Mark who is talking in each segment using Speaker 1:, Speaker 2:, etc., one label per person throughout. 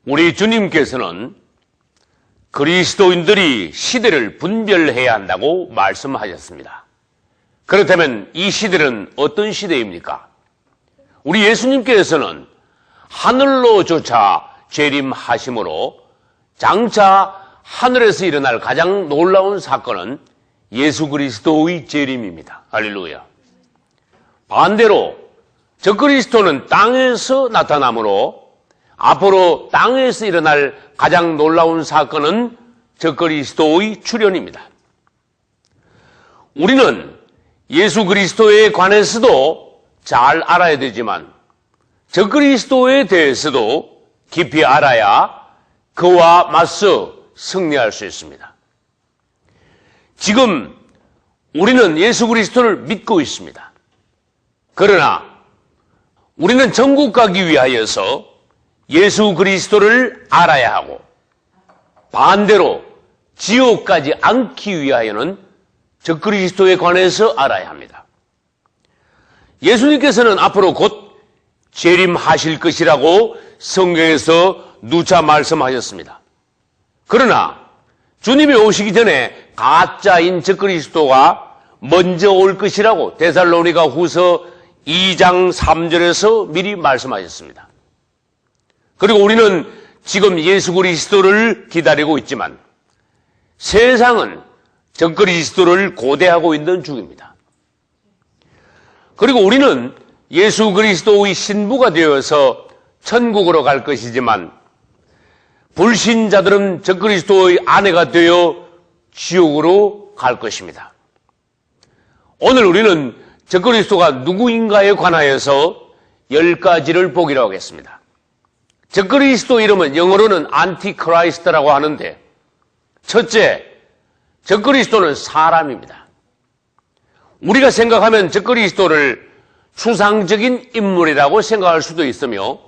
Speaker 1: 우리 주님께서는 그리스도인들이 시대를 분별해야 한다고 말씀하셨습니다. 그렇다면 이 시대는 어떤 시대입니까? 우리 예수님께서는 하늘로조차 재림하심으로 장차 하늘에서 일어날 가장 놀라운 사건은 예수 그리스도의 재림입니다. 할렐루야. 반대로 적그리스도는 땅에서 나타나므로 앞으로 땅에서 일어날 가장 놀라운 사건은 적그리스도의 출현입니다. 우리는 예수 그리스도에 관해서도 잘 알아야 되지만 적그리스도에 대해서도 깊이 알아야 그와 맞서 승리할 수 있습니다. 지금 우리는 예수 그리스도를 믿고 있습니다. 그러나 우리는 천국 가기 위하여서 예수 그리스도를 알아야 하고 반대로 지옥 가지 않기 위하여는 적그리스도에 관해서 알아야 합니다. 예수님께서는 앞으로 곧 재림하실 것이라고 성경에서 누차 말씀하셨습니다. 그러나 주님이 오시기 전에 가짜인 적그리스도가 먼저 올 것이라고 데살로니가 후서 2장 3절에서 미리 말씀하셨습니다. 그리고 우리는 지금 예수 그리스도를 기다리고 있지만 세상은 적그리스도를 고대하고 있는 중입니다. 그리고 우리는 예수 그리스도의 신부가 되어서 천국으로 갈 것이지만 불신자들은 적그리스도의 아내가 되어 지옥으로 갈 것입니다. 오늘 우리는 적그리스도가 누구인가에 관하여서 10가지를 보기로 하겠습니다. 적그리스도 이름은 영어로는 안티크라이스트라고 하는데 첫째, 적그리스도는 사람입니다. 우리가 생각하면 적그리스도를 추상적인 인물이라고 생각할 수도 있으며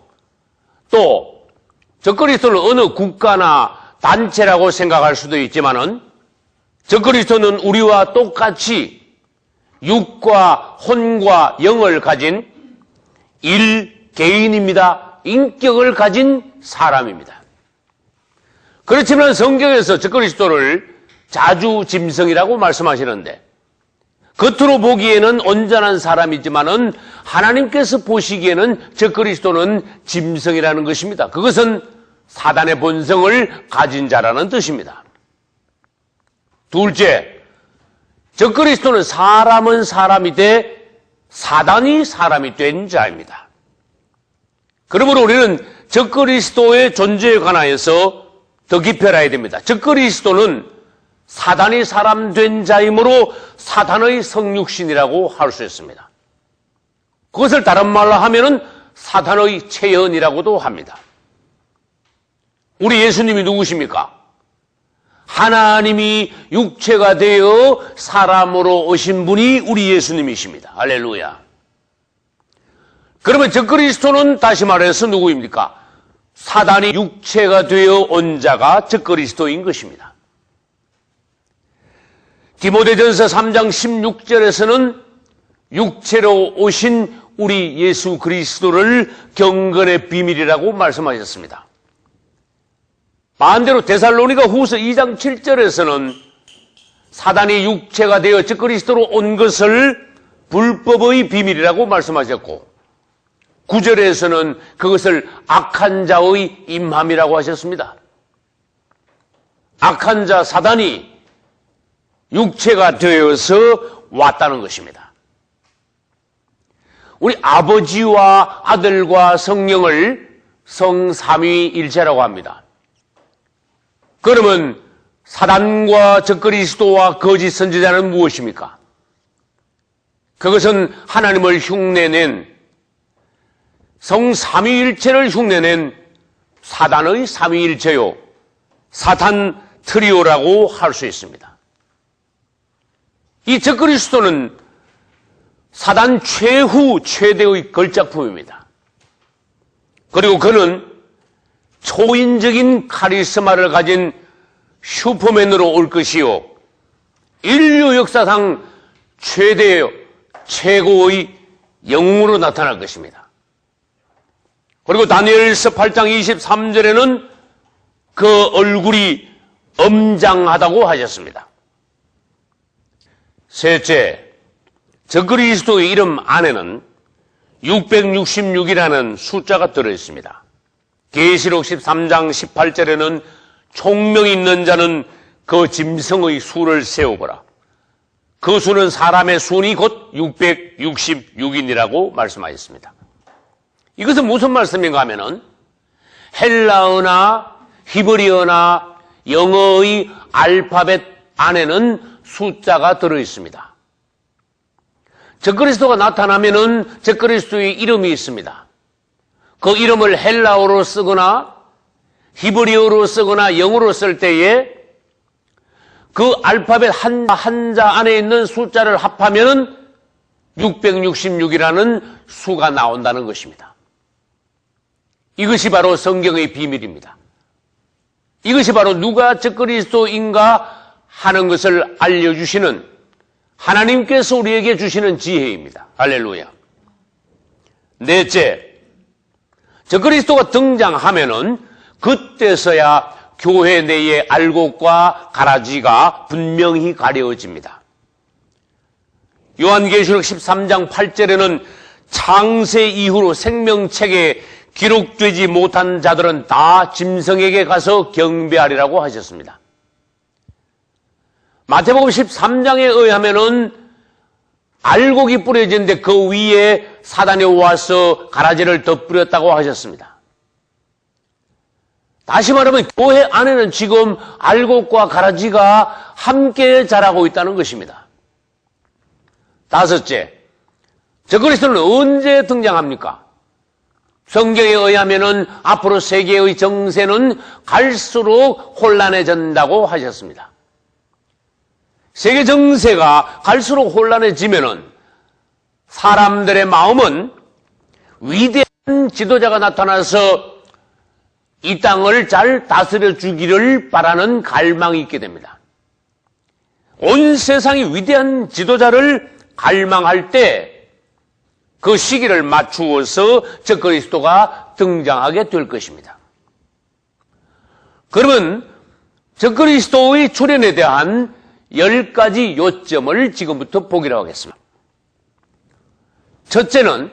Speaker 1: 또 적그리스도를 어느 국가나 단체라고 생각할 수도 있지만은 적그리스도는 우리와 똑같이 육과 혼과 영을 가진 개인입니다. 인격을 가진 사람입니다. 그렇지만 성경에서 적그리스도를 자주 짐승이라고 말씀하시는데 겉으로 보기에는 온전한 사람이지만은 하나님께서 보시기에는 적그리스도는 짐승이라는 것입니다. 그것은 사단의 본성을 가진 자라는 뜻입니다. 둘째, 적그리스도는 사람은 사람이 돼 사단이 사람이 된 자입니다. 그러므로 우리는 적그리스도의 존재에 관하여서 더 깊이 알아야 됩니다. 적그리스도는 사단이 사람 된 자이므로 사단의 성육신이라고 할 수 있습니다. 그것을 다른 말로 하면은 사단의 체현이라고도 합니다. 우리 예수님이 누구십니까? 하나님이 육체가 되어 사람으로 오신 분이 우리 예수님이십니다. 할렐루야. 그러면 적그리스도는 다시 말해서 누구입니까? 사단이 육체가 되어 온 자가 적그리스도인 것입니다. 디모데전서 3장 16절에서는 육체로 오신 우리 예수 그리스도를 경건의 비밀이라고 말씀하셨습니다. 반대로 데살로니가 후서 2장 7절에서는 사단이 육체가 되어 적그리스도로 온 것을 불법의 비밀이라고 말씀하셨고 9절에서는 그것을 악한 자의 임함이라고 하셨습니다. 악한 자 사단이 육체가 되어서 왔다는 것입니다. 우리 아버지와 아들과 성령을 성삼위일체라고 합니다. 그러면 사단과 적그리스도와 거짓 선지자는 무엇입니까? 그것은 하나님을 흉내낸 성삼위일체를 흉내낸 사단의 삼위일체요 사탄 트리오라고 할 수 있습니다. 이 적그리스도는 사단 최후 최대의 걸작품입니다. 그리고 그는 초인적인 카리스마를 가진 슈퍼맨으로 올 것이요 인류 역사상 최고의 영웅으로 나타날 것입니다. 그리고 다니엘서 8장 23절에는 그 얼굴이 엄장하다고 하셨습니다. 셋째, 적그리스도의 이름 안에는 666이라는 숫자가 들어있습니다. 계시록 13장 18절에는 총명 있는 자는 그 짐승의 수를 세우거라. 그 수는 사람의 수니 곧 666이라고 말씀하셨습니다. 이것은 무슨 말씀인가 하면은 헬라어나 히브리어나 영어의 알파벳 안에는 숫자가 들어있습니다. 적그리스도가 나타나면은 적그리스도의 이름이 있습니다. 그 이름을 헬라어로 쓰거나 히브리어로 쓰거나 영어로 쓸 때에 그 알파벳 한자 안에 있는 숫자를 합하면은 666이라는 수가 나온다는 것입니다. 이것이 바로 성경의 비밀입니다. 이것이 바로 누가 적그리스도인가 하는 것을 알려주시는 하나님께서 우리에게 주시는 지혜입니다. 할렐루야. 넷째, 적그리스도가 등장하면은 그때서야 교회 내의 알곡과 가라지가 분명히 가려집니다. 요한계시록 13장 8절에는 창세 이후로 생명책에 기록되지 못한 자들은 다 짐승에게 가서 경배하리라고 하셨습니다. 마태복음 13장에 의하면은 알곡이 뿌려졌는데 그 위에 사단이 와서 가라지를 덧뿌렸다고 하셨습니다. 다시 말하면 교회 안에는 지금 알곡과 가라지가 함께 자라고 있다는 것입니다. 다섯째, 적그리스도는 언제 등장합니까? 성경에 의하면은 앞으로 세계의 정세는 갈수록 혼란해진다고 하셨습니다. 세계 정세가 갈수록 혼란해지면은 사람들의 마음은 위대한 지도자가 나타나서 이 땅을 잘 다스려 주기를 바라는 갈망이 있게 됩니다. 온 세상이 위대한 지도자를 갈망할 때 그 시기를 맞추어서 적그리스도가 등장하게 될 것입니다. 그러면 적그리스도의 출현에 대한 10가지 요점을 지금부터 보기로 하겠습니다. 첫째는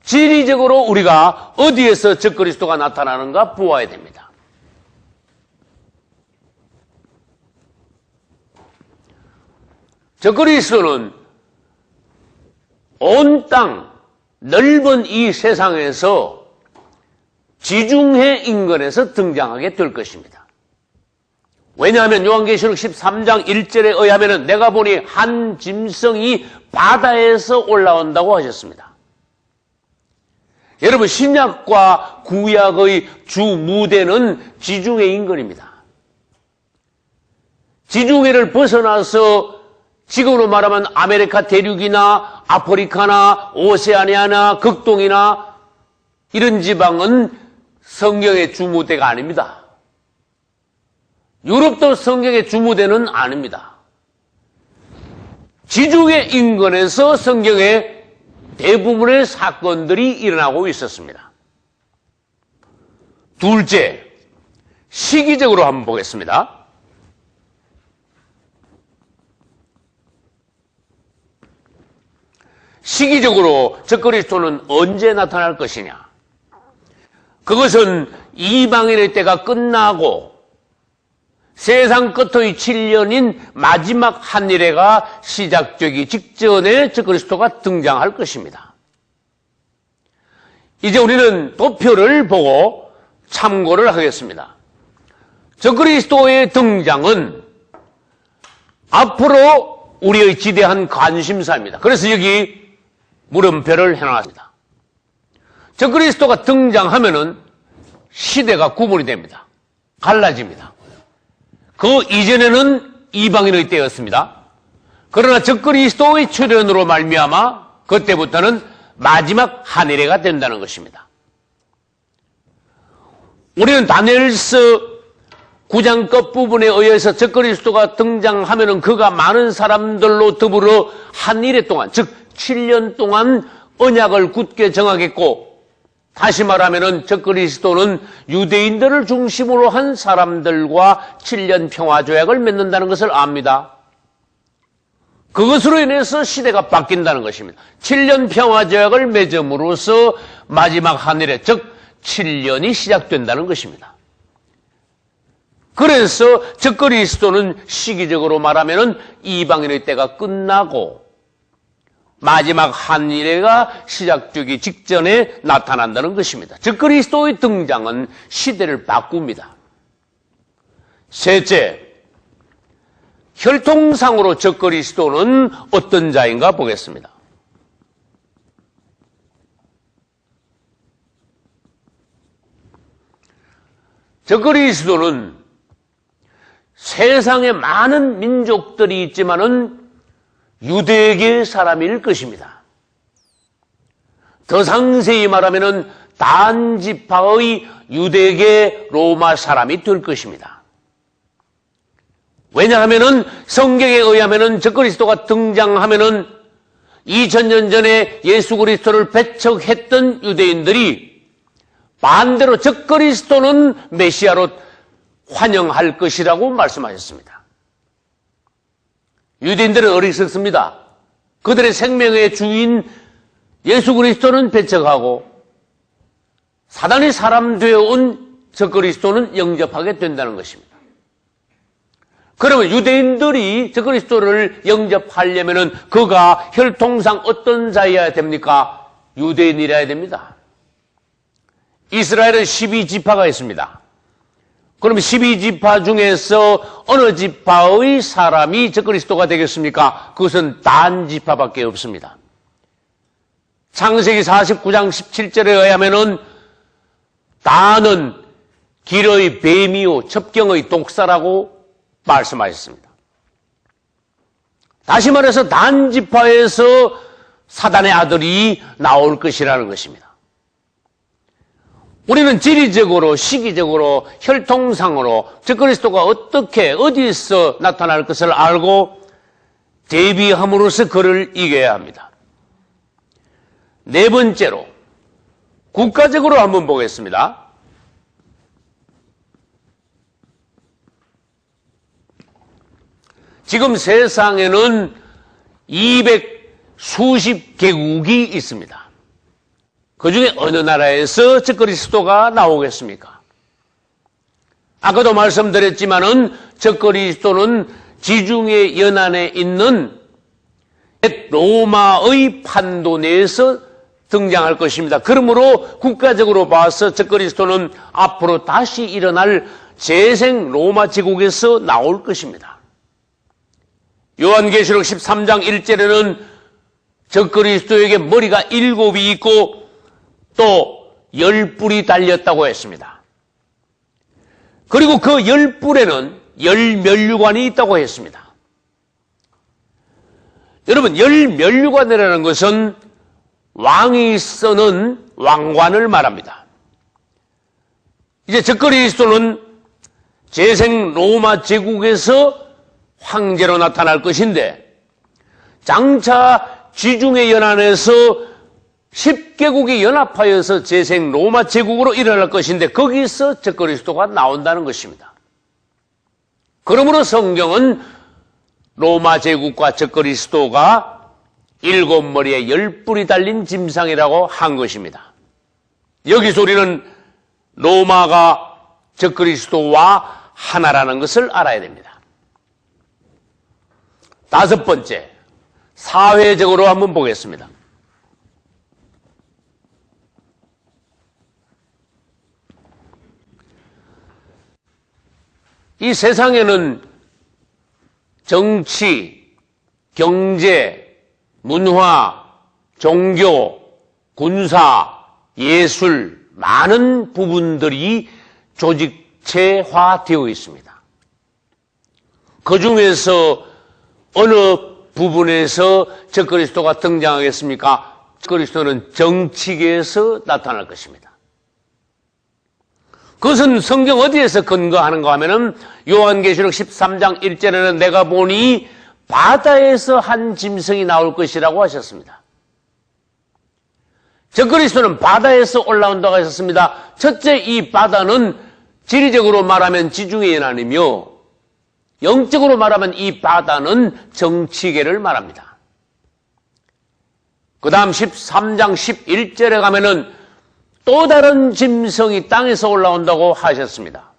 Speaker 1: 지리적으로 우리가 어디에서 적그리스도가 나타나는가 보아야 됩니다. 적그리스도는 온 땅, 넓은 이 세상에서 지중해 인근에서 등장하게 될 것입니다. 왜냐하면 요한계시록 13장 1절에 의하면 내가 보니 한 짐승이 바다에서 올라온다고 하셨습니다. 여러분, 신약과 구약의 주 무대는 지중해 인근입니다. 지중해를 벗어나서 지금으로 말하면 아메리카 대륙이나 아프리카나 오세아니아나 극동이나 이런 지방은 성경의 주무대가 아닙니다. 유럽도 성경의 주무대는 아닙니다. 지중해 인근에서 성경의 대부분의 사건들이 일어나고 있었습니다. 둘째, 시기적으로 한번 보겠습니다. 시기적으로 적그리스도는 언제 나타날 것이냐? 그것은 이방인의 때가 끝나고 세상 끝의 7년인 마지막 한일회가 시작되기 직전에 적그리스도가 등장할 것입니다. 이제 우리는 도표를 보고 참고를 하겠습니다. 적그리스도의 등장은 앞으로 우리의 지대한 관심사입니다. 그래서 여기 물음표를 해놨습니다. 적그리스도가 등장하면은 시대가 구분이 됩니다. 갈라집니다. 그 이전에는 이방인의 때였습니다. 그러나 적그리스도의 출현으로 말미암아 그때부터는 마지막 한일회가 된다는 것입니다. 우리는 다니엘서 9장 끝부분에 의해서 적그리스도가 등장하면은 그가 많은 사람들로 더불어 한일회 동안, 즉 7년 동안 언약을 굳게 정하겠고 다시 말하면은 적그리스도는 유대인들을 중심으로 한 사람들과 7년 평화조약을 맺는다는 것을 압니다. 그것으로 인해서 시대가 바뀐다는 것입니다. 7년 평화조약을 맺음으로써 마지막 하늘에, 즉 7년이 시작된다는 것입니다. 그래서 적그리스도는 시기적으로 말하면은 이방인의 때가 끝나고 마지막 한일회가 시작되기 직전에 나타난다는 것입니다. 적그리스도의 등장은 시대를 바꿉니다. 셋째, 혈통상으로 적그리스도는 어떤 자인가 보겠습니다. 적그리스도는 세상에 많은 민족들이 있지만은 유대계 사람일 것입니다. 더 상세히 말하면은 단지파의 유대계 로마 사람이 될 것입니다. 왜냐하면은 성경에 의하면은 적그리스도가 등장하면은 2000년 전에 예수 그리스도를 배척했던 유대인들이 반대로 적그리스도는 메시아로 환영할 것이라고 말씀하셨습니다. 유대인들은 어리석습니다. 그들의 생명의 주인 예수 그리스도는 배척하고 사단이 사람 되어온 적그리스도는 영접하게 된다는 것입니다. 그러면 유대인들이 적그리스도를 영접하려면은 그가 혈통상 어떤 자여야 됩니까? 유대인이라야 됩니다. 이스라엘은 12지파가 있습니다. 그럼 12지파 중에서 어느 지파의 사람이 적그리스도가 되겠습니까? 그것은 단지파밖에 없습니다. 창세기 49장 17절에 의하면은 단은 길의 뱀이요 첩경의 독사라고 말씀하셨습니다. 다시 말해서 단지파에서 사단의 아들이 나올 것이라는 것입니다. 우리는 지리적으로, 시기적으로, 혈통상으로 적그리스도가 어떻게, 어디서 나타날 것을 알고 대비함으로써 그를 이겨야 합니다. 네 번째로, 국가적으로 한번 보겠습니다. 지금 세상에는 200수십 개국이 있습니다. 그 중에 어느 나라에서 적그리스도가 나오겠습니까? 아까도 말씀드렸지만은 적그리스도는 지중해 연안에 있는 로마의 판도 내에서 등장할 것입니다. 그러므로 국가적으로 봐서 적그리스도는 앞으로 다시 일어날 재생 로마 제국에서 나올 것입니다. 요한계시록 13장 1절에는 적그리스도에게 머리가 7이 있고 또 10뿔이 달렸다고 했습니다. 그리고 그 10뿔에는 10면류관이 있다고 했습니다. 여러분, 10면류관이라는 것은 왕이 쓰는 왕관을 말합니다. 이제 적그리스도는 재생 로마 제국에서 황제로 나타날 것인데 장차 지중해 연안에서 10개국이 연합하여서 재생 로마 제국으로 일어날 것인데 거기서 적그리스도가 나온다는 것입니다. 그러므로 성경은 로마 제국과 적그리스도가 7머리에 10뿔이 달린 짐승이라고 한 것입니다. 여기서 우리는 로마가 적그리스도와 하나라는 것을 알아야 됩니다. 다섯 번째, 사회적으로 한번 보겠습니다. 이 세상에는 정치, 경제, 문화, 종교, 군사, 예술, 많은 부분들이 조직체화되어 있습니다. 그 중에서 어느 부분에서 적그리스도가 등장하겠습니까? 적그리스도는 정치계에서 나타날 것입니다. 그것은 성경 어디에서 근거하는가 하면은 요한계시록 13장 1절에는 내가 보니 바다에서 한 짐승이 나올 것이라고 하셨습니다. 적그리스도는 바다에서 올라온다고 하셨습니다. 첫째, 이 바다는 지리적으로 말하면 지중해 연안이며 영적으로 말하면 이 바다는 정치계를 말합니다. 그 다음 13장 11절에 가면은 또 다른 짐승이 땅에서 올라온다고 하셨습니다.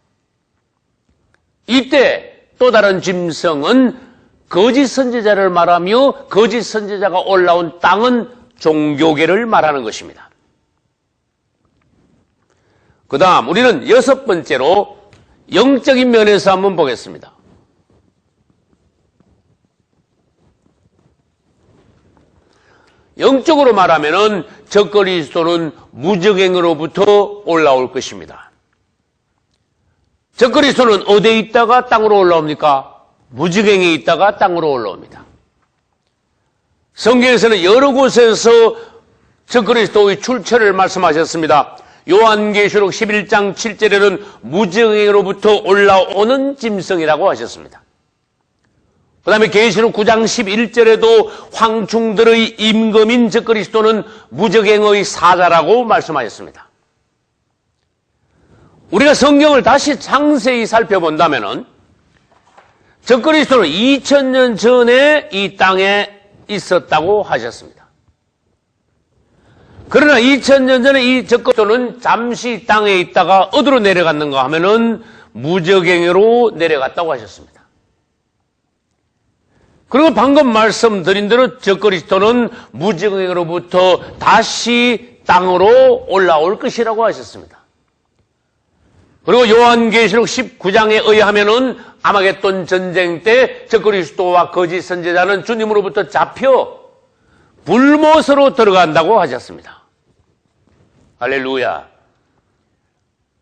Speaker 1: 이때 또 다른 짐승은 거짓 선지자를 말하며 거짓 선지자가 올라온 땅은 종교계를 말하는 것입니다. 그 다음 우리는 여섯 번째로 영적인 면에서 한번 보겠습니다. 영적으로 말하면은 적그리스도는 무적행으로부터 올라올 것입니다. 적그리스도는 어디에 있다가 땅으로 올라옵니까? 무적행에 있다가 땅으로 올라옵니다. 성경에서는 여러 곳에서 적그리스도의 출처를 말씀하셨습니다. 요한계시록 11장 7절에는 무적행으로부터 올라오는 짐승이라고 하셨습니다. 그 다음에 계시록 9장 11절에도 황충들의 임금인 적그리스도는 무적행의 사자라고 말씀하셨습니다. 우리가 성경을 다시 상세히 살펴본다면은 적그리스도는 2000년 전에 이 땅에 있었다고 하셨습니다. 그러나 2000년 전에 이 적그리스도는 잠시 땅에 있다가 어디로 내려갔는가 하면은 무적행으로 내려갔다고 하셨습니다. 그리고 방금 말씀드린 대로 적그리스도는 무적행으로부터 다시 땅으로 올라올 것이라고 하셨습니다. 그리고 요한계시록 19장에 의하면은 아마겟돈 전쟁 때 적그리스도와 거짓 선지자는 주님으로부터 잡혀 불못으로 들어간다고 하셨습니다. 할렐루야.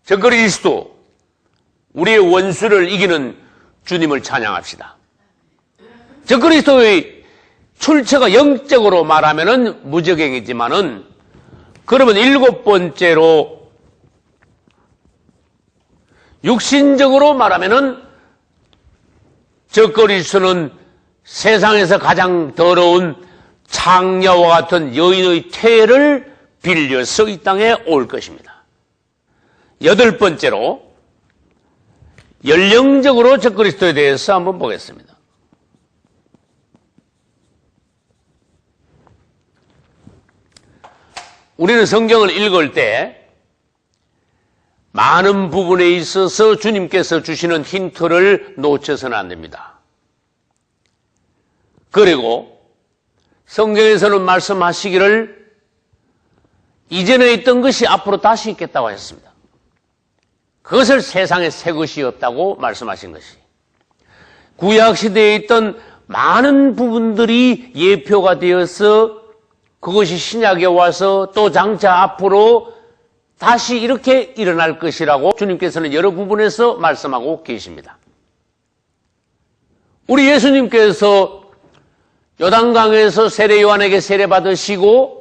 Speaker 1: 적그리스도, 우리의 원수를 이기는 주님을 찬양합시다. 적그리스도의 출처가 영적으로 말하면은 무적행이지만은 그러면 일곱 번째로 육신적으로 말하면은 적그리스도는 세상에서 가장 더러운 창녀와 같은 여인의 태를 빌려서 이 땅에 올 것입니다. 여덟 번째로 연령적으로 적그리스도에 대해서 한번 보겠습니다. 우리는 성경을 읽을 때 많은 부분에 있어서 주님께서 주시는 힌트를 놓쳐서는 안 됩니다. 그리고 성경에서는 말씀하시기를 이전에 있던 것이 앞으로 다시 있겠다고 하셨습니다. 그것을 세상에 새 것이 없다고 말씀하신 것이. 구약시대에 있던 많은 부분들이 예표가 되어서 그것이 신약에 와서 또 장차 앞으로 다시 이렇게 일어날 것이라고 주님께서는 여러 부분에서 말씀하고 계십니다. 우리 예수님께서 요단강에서 세례 요한에게 세례 받으시고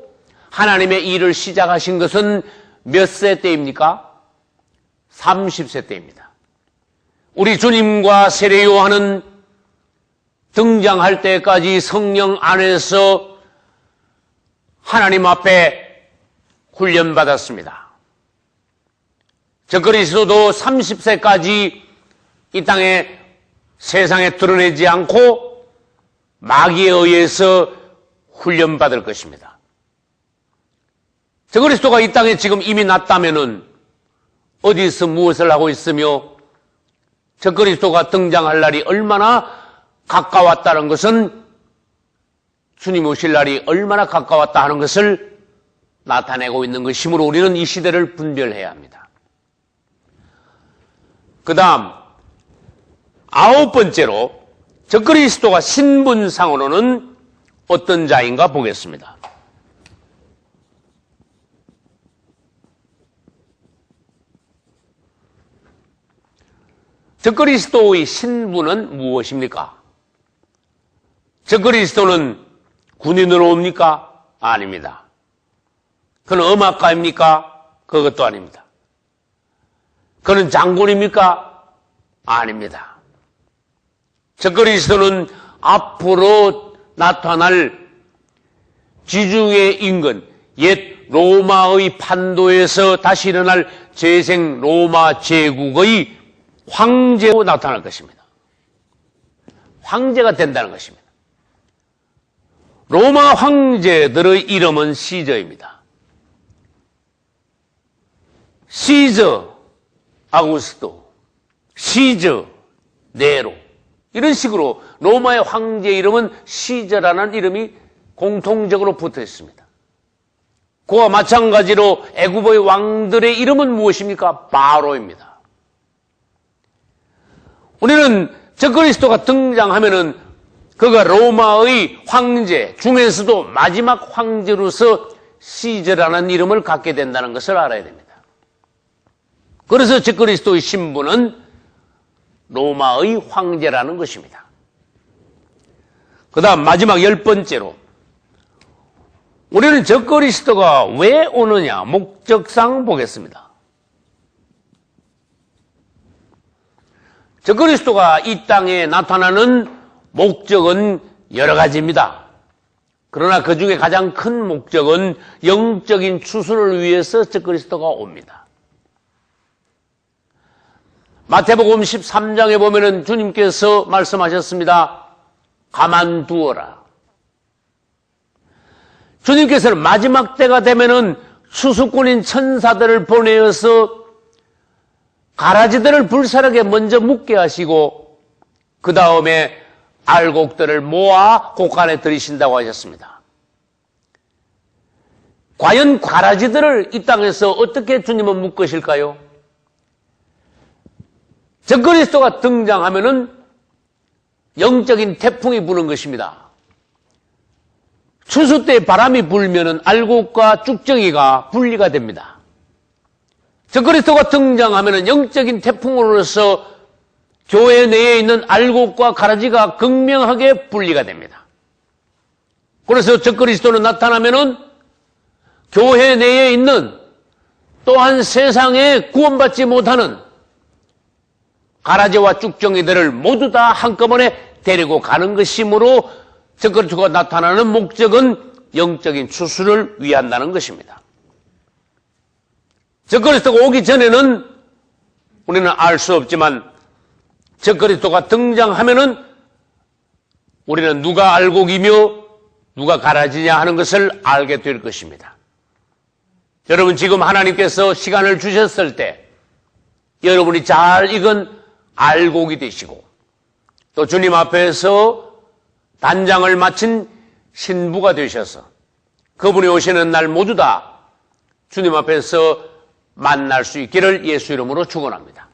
Speaker 1: 하나님의 일을 시작하신 것은 몇 세 때입니까? 30세 때입니다. 우리 주님과 세례 요한은 등장할 때까지 성령 안에서 하나님 앞에 훈련받았습니다. 적그리스도도 30세까지 이 땅에 세상에 드러내지 않고 마귀에 의해서 훈련받을 것입니다. 적그리스도가 이 땅에 지금 이미 났다면은 어디서 무엇을 하고 있으며 적그리스도가 등장할 날이 얼마나 가까웠다는 것은 주님 오실 날이 얼마나 가까웠다 하는 것을 나타내고 있는 것이므로 우리는 이 시대를 분별해야 합니다. 그 다음 아홉 번째로 적그리스도가 신분상으로는 어떤 자인가 보겠습니다. 적그리스도의 신분은 무엇입니까? 적그리스도는 군인으로 옵니까? 아닙니다. 그는 음악가입니까? 그것도 아닙니다. 그는 장군입니까? 아닙니다. 적그리스도는 앞으로 나타날 지중해 인근 옛 로마의 판도에서 다시 일어날 재생 로마 제국의 황제로 나타날 것입니다. 황제가 된다는 것입니다. 로마 황제들의 이름은 시저입니다. 시저 아구스토, 시저 네로, 이런 식으로 로마의 황제 이름은 시저라는 이름이 공통적으로 붙어 있습니다. 그와 마찬가지로 애굽의 왕들의 이름은 무엇입니까? 바로입니다. 우리는 적그리스도가 등장하면은 그가 로마의 황제 중에서도 마지막 황제로서 시저라는 이름을 갖게 된다는 것을 알아야 됩니다. 그래서 적그리스도의 신분은 로마의 황제라는 것입니다. 그 다음 마지막 10번째로 우리는 적그리스도가 왜 오느냐 목적상 보겠습니다. 적그리스도가 이 땅에 나타나는 목적은 여러 가지입니다. 그러나 그 중에 가장 큰 목적은 영적인 추수를 위해서 적그리스도가 옵니다. 마태복음 13장에 보면은 주님께서 말씀하셨습니다. 가만두어라. 주님께서는 마지막 때가 되면은 추수꾼인 천사들을 보내어서 가라지들을 불사르게 먼저 묵게 하시고 그 다음에 알곡들을 모아 곡간에 들이신다고 하셨습니다. 과연 가라지들을 이 땅에서 어떻게 주님은 묶으실까요? 적그리스도가 등장하면은 영적인 태풍이 부는 것입니다. 추수 때 바람이 불면은 알곡과 쭉정이가 분리가 됩니다. 적그리스도가 등장하면은 영적인 태풍으로서 교회 내에 있는 알곡과 가라지가 극명하게 분리가 됩니다. 그래서 적그리스도는 나타나면은 교회 내에 있는 또한 세상에 구원받지 못하는 가라지와 쭉정이들을 모두 다 한꺼번에 데리고 가는 것이므로 적그리스도가 나타나는 목적은 영적인 추수를 위한다는 것입니다. 적그리스도가 오기 전에는 우리는 알 수 없지만 적그리스도가 등장하면은 우리는 누가 알곡이며 누가 가라지냐 하는 것을 알게 될 것입니다. 여러분 지금 하나님께서 시간을 주셨을 때 여러분이 잘 익은 알곡이 되시고 또 주님 앞에서 단장을 마친 신부가 되셔서 그분이 오시는 날 모두 다 주님 앞에서 만날 수 있기를 예수 이름으로 축원합니다.